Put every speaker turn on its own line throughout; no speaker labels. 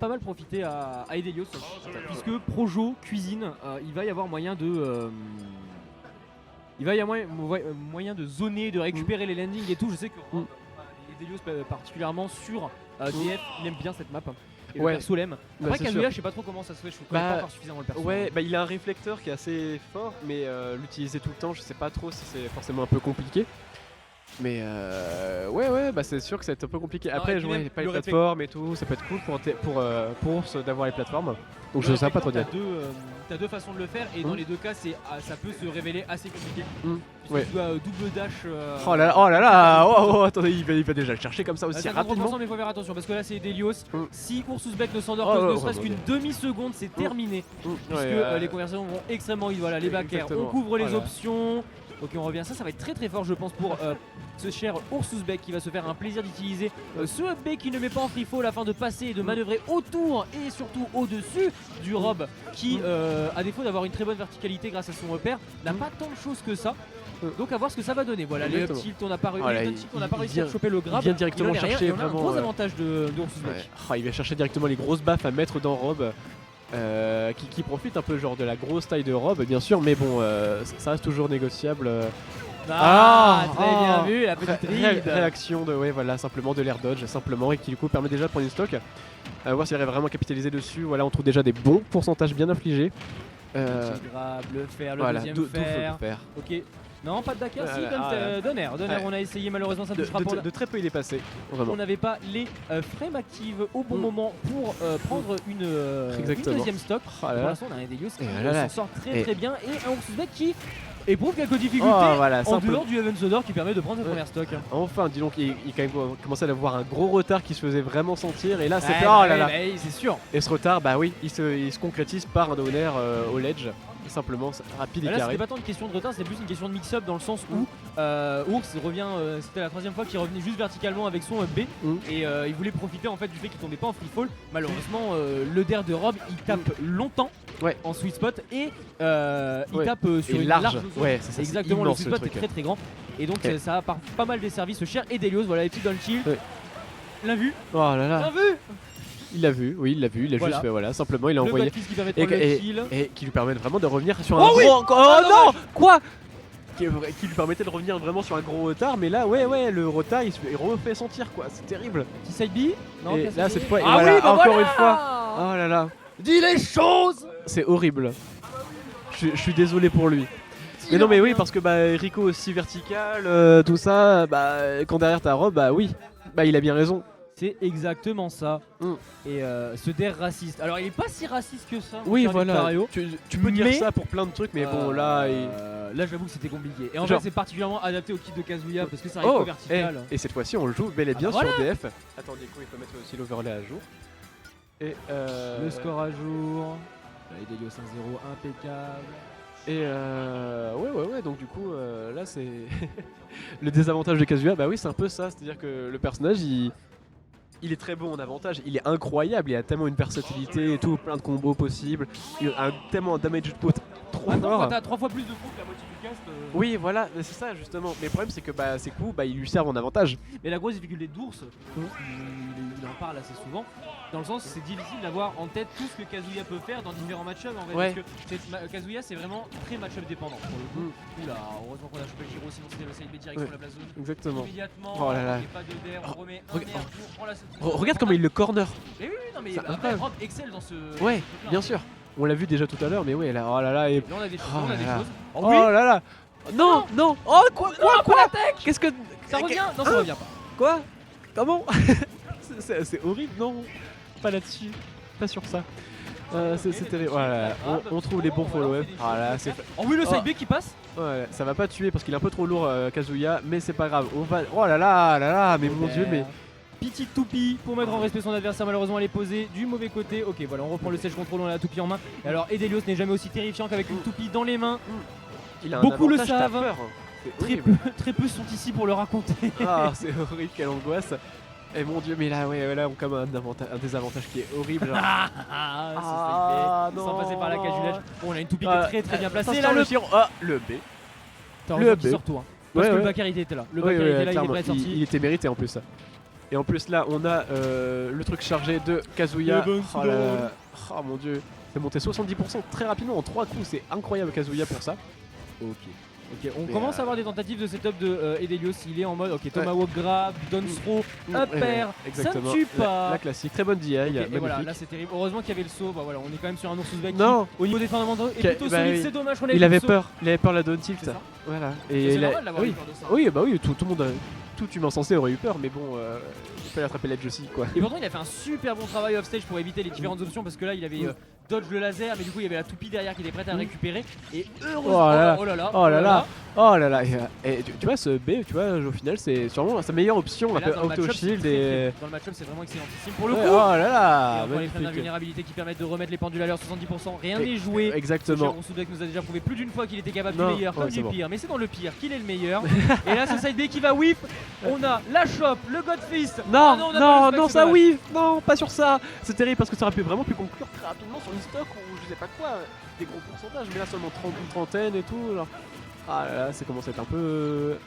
pas mal profiter à Edelios, puisque Projo cuisine, il va y avoir moyen de moyen de zoner, de récupérer les landings et tout. Je sais que Edelios particulièrement sur DF, il aime bien cette map. Et le perso l'aime. Après Kazuya, je sais pas trop comment ça se fait, je connais pas encore suffisamment le perso.
Ouais, il a un réflecteur qui est assez fort, mais l'utiliser tout le temps, je sais pas trop si c'est forcément un peu compliqué. Mais ouais, c'est sûr que ça va être un peu compliqué. Après, jouer pas les plateformes et tout, ça peut être cool pour d'avoir les plateformes. Donc je sais pas trop dire.
T'as deux façons de le faire et dans les deux cas, ça peut se révéler assez compliqué.
Ouais.
Tu dois double dash.
Oh là là, oh, attendez, il va déjà le chercher comme ça aussi rapidement.
Mais faut faire attention parce que là c'est Edelios. Si Ursusbeck ne s'endort que ne serait-ce qu'une demi-seconde, c'est terminé. Puisque les conversations vont extrêmement vite. Voilà, les backers, on couvre les options. Ok, on revient. Ça va être très très fort, je pense, pour ce cher Ursusbeck qui va se faire un plaisir d'utiliser ce B qui ne met pas en free fall afin de passer et de manœuvrer autour et surtout au-dessus du Rob qui, à défaut d'avoir une très bonne verticalité grâce à son repère, n'a pas tant de choses que ça. Donc à voir ce que ça va donner. Voilà, les up tilt, on n'a pas réussi à choper le grab.
Il vient directement chercher
vraiment un gros avantage de Ursusbeck.
Il va chercher directement les grosses baffes à mettre dans Rob. Qui profite un peu genre de la grosse taille de Rob bien sûr, mais bon ça reste toujours négociable.
Très bien vu la petite
réaction de simplement de l'air dodge simplement et qui du coup permet déjà de prendre une stock. Voir s'il arrive vraiment à capitaliser dessus. Voilà, on trouve déjà des bons pourcentages bien infligés.
Grab, le fer, le deuxième fer. Ok. Non, pas de Dakar, si, Donner, on a essayé, malheureusement ça ne touchera pas.
De très peu il est passé, vraiment.
On n'avait pas les frames actives au bon moment pour prendre une deuxième stock. Pour l'instant, on a un Edelios qui s'en sort très bien et un Ursusbeck qui éprouve quelques difficultés en dehors du Heaven's Door qui permet de prendre sa première stock.
Enfin, dis donc, il quand même commençait à avoir un gros retard qui se faisait vraiment sentir et là c'est
c'est sûr.
Et ce retard, il se concrétise par un downer au ledge. Simplement rapide et carré.
C'était pas tant une question de retard, c'est plus une question de mix-up dans le sens où Urs revient, c'était la troisième fois qu'il revenait juste verticalement avec son B et il voulait profiter en fait du fait qu'il tombait pas en free fall. Malheureusement le der de Rob il tape longtemps en sweet spot et il tape sur une large zone.
C'est
exactement, le sweet spot est très très grand et donc ça a pas mal desservi ce cher Edelios. Voilà les petits down chill. L'a vu.
Oh là là.
L'a vu.
Il l'a vu, il a juste fait, simplement il a envoyé
qui permet de
et qui lui permet vraiment de revenir sur un gros... Oh non, quoi, qui lui permettait de revenir vraiment sur un gros retard, mais là le retard il refait sentir quoi, c'est terrible.
Petit side B. Non,
et là cette fois,
encore
une fois. Oh là là.
Dis les choses.
C'est horrible. Je suis désolé pour lui. Mais non mais oui, parce que Rico aussi vertical, tout ça, quand derrière ta Rob, il a bien raison.
C'est exactement ça. Et ce der raciste. Alors il est pas si raciste que ça.
Oui voilà. Tu peux dire ça pour plein de trucs, mais bon là.
Là j'avoue que c'était compliqué. Et en fait c'est particulièrement adapté au kit de Kazuya parce que ça arrive vertical.
Et cette fois-ci on le joue bel et bien sur DF. Attendez, il faut mettre aussi l'overlay à jour. Et
le score à jour. Edelios 1-0 impeccable.
Et ouais, donc du coup là c'est le désavantage de Kazuya, c'est un peu ça, c'est-à-dire que le personnage il est très bon en avantage, il est incroyable, il a tellement une versatilité et tout, plein de combos possibles, il a tellement un damage output trop fort.
T'as 3 fois plus de coups que la moitié du cast.
Oui voilà, c'est ça justement, mais le problème c'est que ces coups ils lui servent en avantage.
Mais la grosse difficulté d'Ours, il en parle assez souvent, dans le sens c'est difficile d'avoir en tête tout ce que Kazuya peut faire dans différents match-ups en fait, parce que Kazuya c'est vraiment très match-up dépendant pour le coup. Là, heureusement qu'on a chopé le Giro, sinon c'était le side B direct sur la place zone.
Exactement.
Immédiatement,
oh là là.
Pas de der, on remet un air pour prendre la
regarde comment il le corner.
Mais oui, non mais après Rob excelle dans ce...
Ouais, bien sûr. On l'a vu déjà tout à l'heure, mais là, oh là là. Et...
Là on a des choses,
Oh là là. Non. Oh quoi. Qu'est-ce que...
Ça revient. Non, ça revient pas.
Quoi? Comment? C'est horrible, non? Pas là-dessus. Pas sur ça. C'était... Voilà, on trouve les bons follow-up. Voilà, c'est...
Oh oui, le side B qui passe.
Ouais, ça va pas tuer parce qu'il est un peu trop lourd Kazuya, mais c'est pas grave. Oh là là, mais mon dieu, mais...
Petite toupie pour mettre en respect son adversaire, malheureusement elle est posée du mauvais côté. Ok, voilà, on reprend le siège contrôle, on a la toupie en main. Et alors Edelios n'est jamais aussi terrifiant qu'avec une toupie dans les mains. Beaucoup le savent. Très peu sont ici pour le raconter.
Ah, c'est horrible, quelle angoisse. Et mon dieu, mais là, là on comme un désavantage qui est horrible.
Non. Sans passer par la cajulage. Bon, on a une toupie qui est très bien placée. Là,
le B.
Le B. Sort tout, parce que le Bakary était là. Le Bakary était là, il est prêt à sortir.
Il était mérité en plus. Et en plus là on a le truc chargé de Kazuya. Oh, oh mon dieu, c'est monté 70% très rapidement en 3 coups, c'est incroyable Kazuya pour ça.
Ok, on commence à avoir des tentatives de setup de Edelios, il est en mode ok, Tomahawk grab, down throw, upper, ça ne tue pas.
La classique, très bonne DI,
et voilà, là c'est terrible. Heureusement qu'il y avait le saut, bah voilà, on est quand même sur un Ursusbeck qui,
non,
au niveau des fondamentaux, est plutôt solide, c'est dommage qu'on ait
il avait peur, la down tilt. Voilà.
Et c'est normal d'avoir eu peur de ça.
Oui, bah oui, tout le monde, tout humain sensé aurait eu peur, mais bon, il fallait attraper l'edge aussi quoi.
Et pourtant il a fait un super bon travail offstage pour éviter les différentes options parce que là il avait dodge le laser, mais du coup il y avait la toupie derrière qui était prête à le récupérer. Et heureusement, oh là là,
et tu vois ce B, tu vois au final c'est sûrement sa meilleure option, un peu auto shield et
dans le match-up c'est vraiment excellentissime pour le coup.
Oh là là,
on prend les freins d'invulnérabilité qui permettent de remettre les pendules à l'heure, 70%, rien n'est joué.
Exactement.
Ursusbeck nous a déjà prouvé plus d'une fois qu'il était capable du meilleur comme du pire, mais c'est dans le pire qu'il est le meilleur. Et là ce side B qui va whip, on a la shop, le Godfist.
Non, ça whip, non, pas sur ça. C'est terrible parce que ça aurait pu vraiment pu conclure très rapidement sur une stock ou je sais pas quoi, des gros pourcentages, mais là seulement 30 ou trentaine et tout. Genre. Ah là là, ça commence à être un peu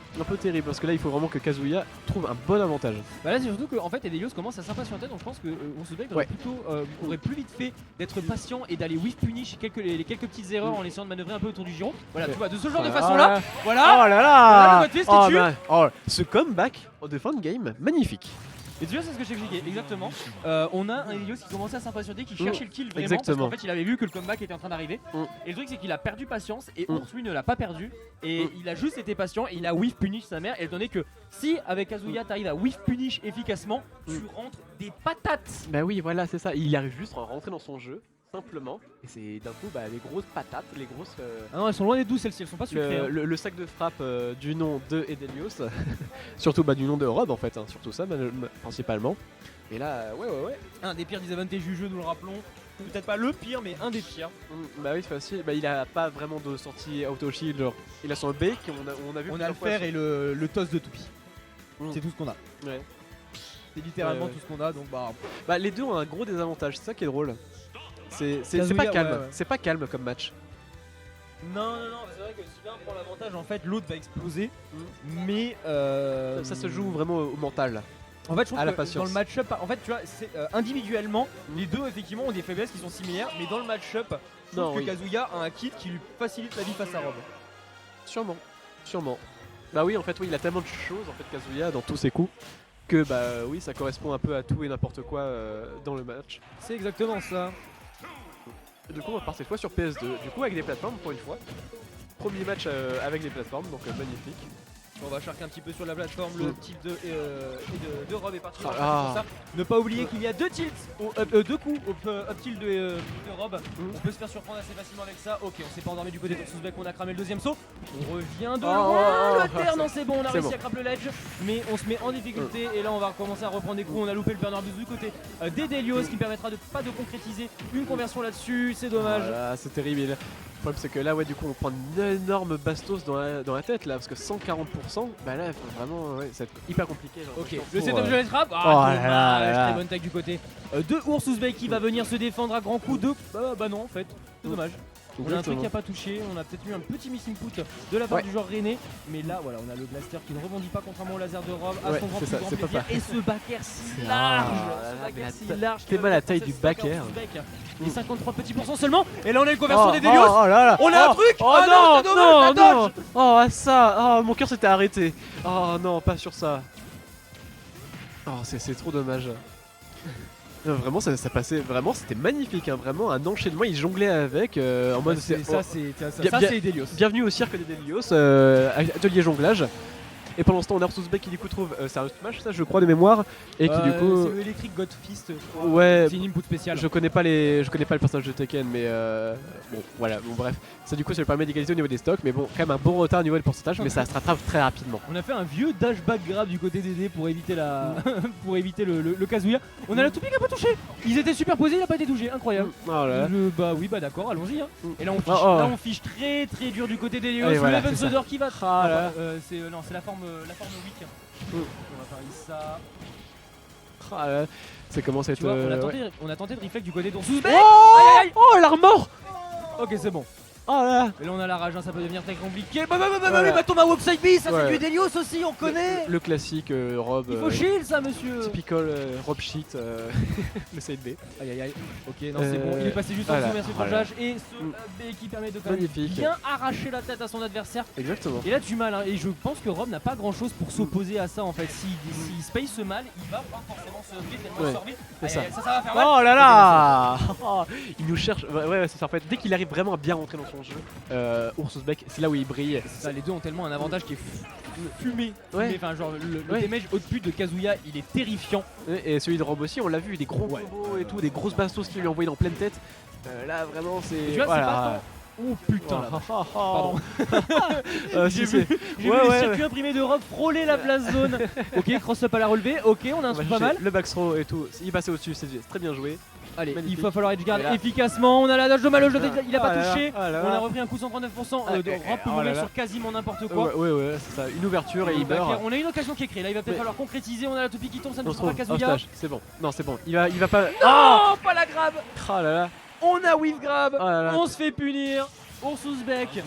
terrible parce que là il faut vraiment que Kazuya trouve un bon avantage.
Bah là c'est surtout que en fait Edelios commence à s'impatienter, donc je pense que Ursusbeck aurait plus vite fait d'être patient et d'aller whiff punish les quelques petites erreurs en essayant de manœuvrer un peu autour du giron. Voilà, tu vois, de ce genre de façon là. Voilà.
Oh là là.
Le Godfist qui tue.
Ce comeback de fin de game, magnifique.
Et tu vois, c'est ce que j'ai expliqué, exactement. On a un Edelios qui commençait à s'impatienter, qui cherchait le kill vraiment.
Exactement.
Parce qu'en fait, il avait vu que le comeback était en train d'arriver. Et le truc, c'est qu'il a perdu patience et Urs, lui, ne l'a pas perdu. Et il a juste été patient et il a whiff punish sa mère. Et étant donné que si, avec Kazuya, t'arrives à whiff punish efficacement, tu rentres des patates.
Bah oui, voilà, c'est ça. Il arrive juste à rentrer dans son jeu. Simplement, et c'est d'un coup les grosses patates, les grosses.
Ah non, elles sont loin des douces, celles-ci, elles sont pas sucrées.
Le sac de frappe du nom de Edelios, surtout du nom de Rob en fait, surtout ça principalement. Et là, ouais.
Un des pires disadvantages du jeu, nous le rappelons. Peut-être pas le pire, mais un des pires.
Bah oui, facile. Bah il a pas vraiment de sortie auto shield, genre il a son B qu'on a vu.
On a le fer et le toss de toupie. C'est tout ce qu'on a.
Ouais.
C'est littéralement tout ce qu'on a, donc
bah les deux ont un gros désavantage, c'est ça qui est drôle. C'est pas calme, c'est pas calme comme match.
Non, c'est vrai que si l'un prend l'avantage, en fait, l'autre va exploser. Mais
ça se joue vraiment au mental.
En fait, je trouve que dans le match-up, en fait, tu vois, individuellement, les deux effectivement ont des faiblesses qui sont similaires, mais dans le match-up, je trouve que Kazuya a un kit qui lui facilite la vie face à Rob.
Sûrement. Bah oui, en fait, il a tellement de choses en fait Kazuya dans tous ses coups. Que bah oui, ça correspond un peu à tout et n'importe quoi dans le match.
C'est exactement ça.
Du coup on part cette fois sur PS2, du coup avec des plateformes pour une fois. Premier match avec des plateformes, donc magnifique.
On va charquer un petit peu sur la plateforme, le type de Rob est parti pour ça. Ne pas oublier qu'il y a deux tilts, deux coups up tilt de Rob. On peut se faire surprendre assez facilement avec ça. Ok, on s'est pas endormi du côté de Ursusbeck, on a cramé le deuxième saut. On revient de loin, le terre, non c'est bon, on a réussi à craper le ledge. Mais on se met en difficulté et là on va recommencer à reprendre des coups. On a loupé le burner du côté d'Edelios qui permettra de pas de concrétiser une conversion là-dessus, c'est dommage.
Voilà, c'est terrible. Le problème c'est que là du coup on prend une énorme bastos dans la tête là parce que 140%, bah là vraiment ça va être hyper compliqué. Genre,
ok, le setup de la trappe, très bonne tag du côté de Ursusbeck qui va venir se défendre à grands coups de... Bah non en fait, c'est dommage. On a un truc qui a pas touché, on a peut-être eu un petit missing put de la part du joueur René, mais là voilà on a le blaster qui ne rebondit pas contrairement au laser de Rob à son grand plaisir et ce back air si large,
c'est mal la taille du back air.
Et 53 petits pourcents seulement, et là on a une conversion des Delios. On a un truc.
Non, ça, mon cœur s'était arrêté. Oh non, pas sur ça. Oh c'est trop dommage. Non, vraiment ça passait, vraiment c'était magnifique, vraiment un enchaînement, il jonglait avec en mode
c'est Edelios.
Bienvenue au cirque des Delios, atelier jonglage. Et pendant ce temps on a Ursusbeck qui du coup trouve Serious Smash, ça je crois de mémoire, et qui du coup...
C'est Electric Godfist,
ouais,
c'est une input spéciale.
Je connais pas le personnage de Tekken, mais bon voilà, bon bref. Ça du coup ça lui permet d'égaliser au niveau des stocks, mais bon quand même un bon retard au niveau des pourcentages, mais ça se rattrape très rapidement.
On a fait un vieux dashback grab du côté d'Edé pour éviter pour éviter le Kazuya. On a la toupie qui a pas touché. Ils étaient superposés, il a pas été touché, incroyable. Bah oui, bah d'accord, allons-y. Et là on fiche très très dur du côté d'Elios. Le Heaven's Door qui va... c'est la forme weak. On va faire ça.
Ça commence à être...
on a tenté de reflect du côté d'Ursusbeck.
Oh l'armor.
Ok c'est bon.
Oh là.
Et là on a la rage, hein, ça peut devenir très compliqué. Il va tomber à Wopside B, ça c'est du Delios aussi, on connaît.
Le classique Rob.
Il faut shield ça monsieur.
Typical Rob shit, le side B.
Aïe aïe aïe. Ok, non c'est bon, il est passé juste en dessous, merci pour le flash. Et ce B qui permet de quand même bien arracher la tête à son adversaire.
Exactement.
Et là du mal, hein, et je pense que Rob n'a pas grand chose pour s'opposer à ça en fait. S'il space mal, il va pas forcément se vite, tellement il sort vite.
C'est ça.
Ça va faire mal.
Oh là là. Il nous cherche. Ouais, c'est ça en fait. Dès qu'il arrive vraiment à bien rentrer dans son jeu, Ursus Beck, c'est là où il brille.
Ça, les deux ont tellement un avantage qui est fumé.
Ouais.
Enfin, genre le damage haut de pute de Kazuya, il est terrifiant.
Et celui de Rob aussi, on l'a vu, des gros combos et tout, des grosses bastos qu'il lui a envoyé dans pleine tête. Là vraiment c'est.
Tu vois, c'est pas oh putain là. Pardon. J'ai vu les circuits imprimés de Rob frôler la place zone. Ok, cross-up à la relevée, ok, on a un truc pas mal.
Le back throw et tout, il passait au-dessus, c'est très bien joué.
Allez,
magnifique.
il va falloir edgeguard efficacement. On a la dodge de Malo, il a pas touché.
Là.
On a repris un coup 139% de rampe pour mourir sur quasiment n'importe quoi.
Ouais, c'est ça, une ouverture et il meurt.
On a une occasion qui est créée, là il va peut-être falloir concrétiser. On a la toupie qui tombe, ça ne touchera pas Kazuya.
C'est bon, non c'est bon, il va pas.
Non, pas la grab.
Oh là là.
On a whiff grab,
on
se fait punir. Ursus Beck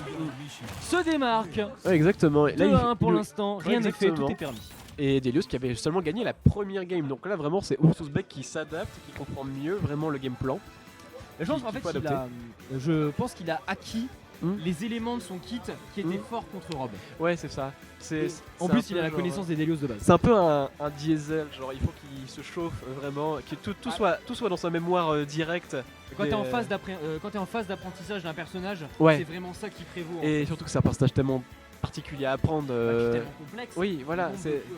se démarque.
Ouais, exactement.
2-1 pour l'instant, rien n'est fait, tout est permis.
Et Delios qui avait seulement gagné la première game. Donc là vraiment c'est Ursus Beck qui s'adapte, qui comprend mieux vraiment le game plan.
Je pense qu'il a acquis les éléments de son kit qui étaient forts contre Rob.
Ouais c'est ça.
En plus il a la connaissance des Delios de base.
C'est un peu un diesel, genre il faut qu'il se chauffe vraiment, que tout soit dans sa mémoire directe.
Quand t'es en phase d'apprentissage d'un personnage, c'est vraiment ça qui prévaut.
Et surtout que c'est un personnage tellement particulier à apprendre.
Tellement complexe.
Oui, voilà.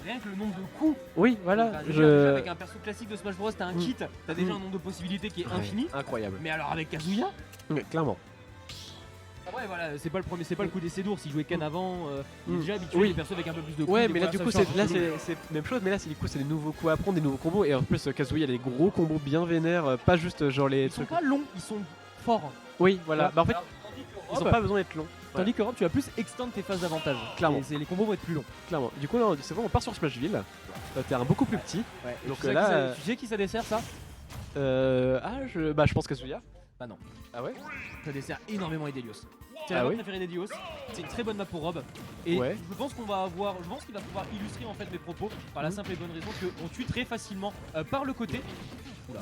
Rien que le nombre de coups.
Oui, voilà.
Déjà, avec un perso classique de Smash Bros, t'as un kit, t'as déjà un nombre de possibilités qui est infini.
Incroyable.
Mais alors avec Kazuya,
clairement.
Après voilà, c'est pas le coup d'essai d'ours, il jouait Ken avant, il est déjà habitué les persos avec un peu plus de coups.
Ouais, mais là du coup c'est même chose, mais là c'est des nouveaux coups à apprendre, des nouveaux combos et en plus Kazuya il a des gros combos bien vénères, pas juste genre les trucs.
Ils sont pas longs, ils sont forts.
Oui, voilà. Bah en fait, ils ont pas besoin d'être longs.
Tandis que Rob, tu vas plus extendre tes phases d'avantage.
Clairement.
Les combos vont être plus longs.
Clairement. Du coup là, c'est bon, on part sur Smashville. Terrain beaucoup plus petit.
Ouais.
Donc là,
tu sais qui ça dessert ça?
Je pense Kazuya.
Bah non.
Ah ouais?
Ça dessert énormément Edelios. C'est la map préférée d'Edelios. C'est une très bonne map pour Rob. Et je pense qu'il va pouvoir illustrer en fait mes propos par la simple et bonne raison qu'on tue très facilement par le côté.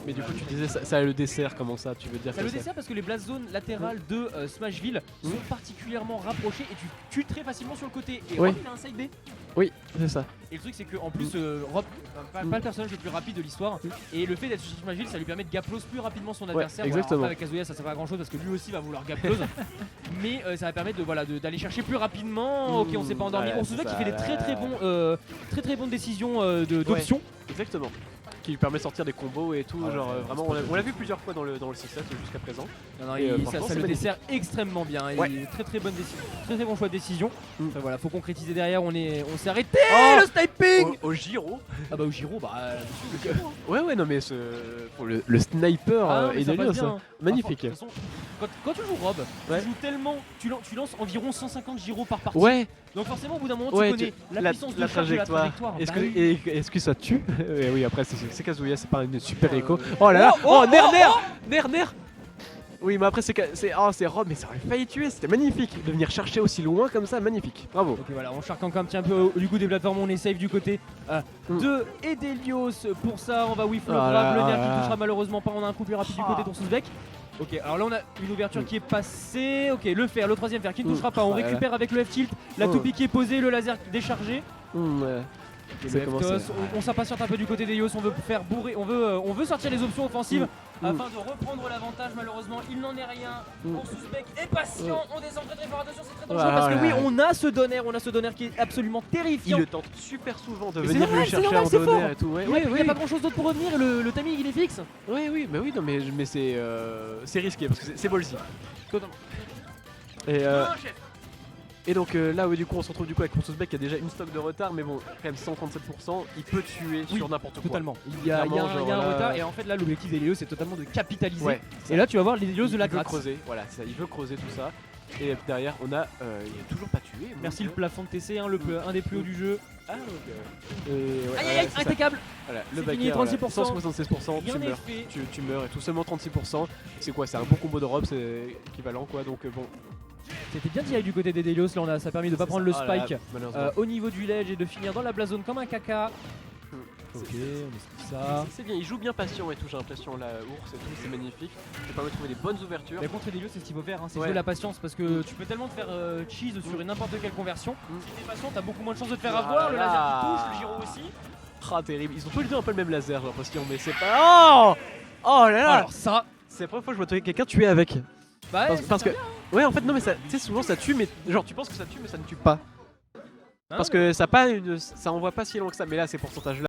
Mais du coup tu disais ça le dessert, comment ça tu veux dire?
Ça le dessert parce que les blast zones latérales de Smashville sont particulièrement rapprochées et tu tues très facilement sur le côté. Et Rob il a un side B.
Oui, c'est ça.
Et le truc c'est que en plus Rob, pas le personnage le plus rapide de l'histoire, et le fait d'être sur Smashville ça lui permet de gaplose plus rapidement son adversaire.
Exactement.
Avec Kazuya ça sert pas à grand chose parce que lui aussi va vouloir gaplose. Mais ça va permettre d'aller chercher plus rapidement. Ok, on s'est pas endormi. On se voit qu'il fait des très bonnes décisions d'options.
Exactement. Qui lui permet de sortir des combos et tout, vraiment on l'a vu plusieurs fois dans le 6-7 jusqu'à présent.
Ça le dessert extrêmement bien, très bon choix de décision. Enfin, voilà, faut concrétiser derrière, on s'est arrêté le sniping
au Giro.
Ah bah au Giro,
Ouais non mais pour le sniper et Delios, magnifique.
De toute façon, quand tu joues Rob, tu joues tellement, tu lances environ 150 gyros par partie.
Ouais.
Donc forcément au bout d'un moment tu connais la puissance de charge de la trajectoire.
Est-ce que ça tue? Oui après c'est Kazuya, c'est pas une super écho. Oh là là, Ner. Oui mais après c'est Rob, mais ça aurait failli tuer, c'était magnifique de venir chercher aussi loin comme ça, magnifique, bravo.
Ok voilà, on charque encore un petit peu du coup des plateformes, on est safe du côté de Edelios. Pour ça on va whiff le grab, le nerf qui touchera malheureusement pas, on a un coup plus rapide du côté d'Ursus Beck. Ok, alors là on a une ouverture qui est passée, ok le fer, le troisième fer qui ne touchera pas, on récupère avec le F-tilt, la toupie qui est posée, le laser déchargé. On s'impatiente un peu du côté d'Elios, on veut faire bourrer, on veut sortir les options offensives afin de reprendre l'avantage. Malheureusement il n'en est rien. Ursus Beck est patient, on descend très fort, attention c'est très dangereux parce que oui on a ce donner qui est absolument terrifiant.
Il le tente super souvent de venir lui chercher en donner et tout.
Il n'y a pas grand chose d'autre pour revenir et le timing il est fixe.
Oui mais c'est risqué parce que c'est ballsy. Et donc là du coup on se retrouve avec Ursus Beck qui a déjà une stock de retard, mais bon quand même 137%, il peut tuer sur n'importe quoi.
Totalement. Il y a un retard et en fait là l'objectif d'Elios c'est totalement de capitaliser. Et là tu vas voir les Elios de la gratte.
Il veut creuser tout ça. Et derrière on a il est toujours pas tué.
Merci le plafond de TC, un des plus hauts du jeu.
Ah ok.
Aïe impeccable.
Voilà, le
fini, 36%.
176%, tu meurs et tout, seulement 36%. C'est quoi? C'est un bon combo de Rob, c'est équivalent quoi, donc bon.
C'était bien DI du côté des Delios, là ça a permis de pas prendre le spike
malheureusement.
au niveau du ledge et de finir dans la blast zone comme un caca. Ok, on esquive ça.
C'est bien, il joue bien patient et tout, j'ai l'impression, là, ours et tout, c'est magnifique. Ça permet de trouver des bonnes ouvertures.
Mais contre les Delios, c'est ce qu'il faut faire, hein, c'est
Ouais.
jouer la patience parce que tu peux tellement te faire cheese sur n'importe quelle conversion. Si t'es patient, t'as beaucoup moins de chances de te faire avoir. Le laser qui touche, le gyro aussi.
Ah, terrible. Ils ont tous les deux un peu le même laser, j'ai l'impression, mais c'est pas. Oh! Oh là là!
Alors ça,
C'est la première fois que je vois quelqu'un tuer avec.
bah
Parce que. Ouais, en fait, non, mais tu sais, souvent ça tue, mais genre, tu penses que ça tue, mais ça ne tue pas. Parce que ça envoie pas si loin que ça, mais là, ces pourcentages-là.